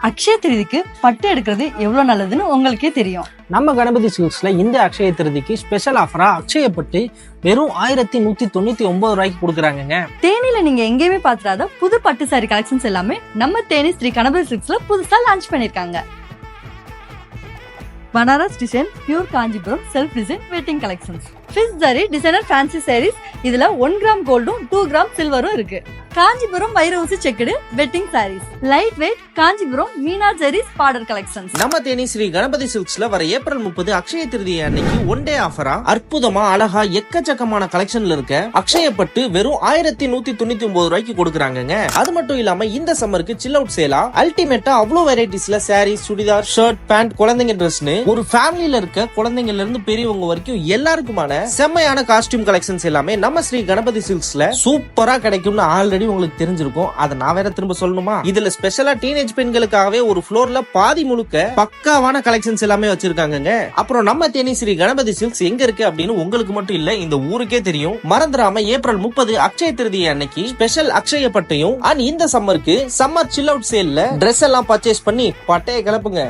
அக்ஷய திருதிக்கு பட்டு எடுக்கிறது எவ்வளவு நல்லதுன்னு உங்களுக்கே தெரியும். நம்ம கணபதி சில்க்ஸ்ல இந்த அக்ஷய திருதிக்கு ஸ்பெஷல் ஆஃபரா அக்ஷய பட்டு வெறும் 1199 ரூபாய்க்கு கொடுக்குறாங்க. தேனியில நீங்க எங்கேயுமே பாத்துறாத புது பட்டு சாரி கலெக்ஷன்ஸ் எல்லாமே நம்ம தேனி ஸ்ரீ கணபதி சில்க்ஸ்ல புதுசா லான்ச் பண்ணிருக்காங்க. Banaras design, pure Kanchipuram self design wedding collections, fish zari designer fancy sarees, இதுல 1 கிராம் கோல்டும் 2 கிராம் சில்வரும் இருக்கு. காஞ்சிபுரம் வைரவசி checked wedding sarees, light weight Kanchipuram Meena zaris border collections. நம்ம தேனி ஸ்ரீ கணபதி சில்க்ஸ்ல வர ஏப்ரல் 30 அக்ஷய திருதி அன்னைக்கு ஒன் டே ஆஃபரா அற்புதமா அழகா எக்கச்சக்கமான கலெக்ஷன்ல இருக்க அக்ஷய பட்டு வெறும் 1199 ரூபாய்க்கு கொடுக்குறாங்க. அது மட்டும் இல்லாம இந்த சம்மருக்கு சில் அவுட் சேலா அல்டிமேட்டா அவ்வளவு வெரைட்டிஸ்ல சாரீஸ், சுடிதார், ஷர்ட், பேண்ட், குழந்தைங்க ட்ரெஸ்னு ஒரு ஃபேமிலில இருக்க குழந்தைங்கல இருந்து பெரியவங்க வரைக்கும் எல்லாருக்குமான செம்மையான காஸ்டியூம் கலெக்ஷன்ஸ் எல்லாமே நம்ம ஸ்ரீ கணபதி சில்க்ஸ்ல சூப்பரா கிடைக்கும்னு ஆல்ரெடி உங்களுக்கு தெரிஞ்சிருக்கும். அதை நான் வேற திரும்ப சொல்லணுமா? இதுல ஸ்பெஷலா டீனேஜ் பெண்களுக்காகவே ஒரு ஃப்ளோர்ல பாதி முழுக்க பக்காவான கலெக்ஷன்ஸ் எல்லாமே வச்சிருக்காங்க. அப்புறம் நம்ம தேனி ஸ்ரீ கணபதி சில்க்ஸ் எங்க இருக்கு அப்படின்னு உங்களுக்கு மட்டும் இல்ல, இந்த ஊருக்கே தெரியும். மறந்துடாம ஏப்ரல் 30 அக்ஷய திருதி அன்னைக்கு ஸ்பெஷல் அக்ஷய பட்டையும் அண்ட் இந்த சம்மருக்கு சம்மர் சில் அவுட் சேல்ல Dress எல்லாம் பர்ச்சேஸ் பண்ணி பட்டைய கிளப்புங்க.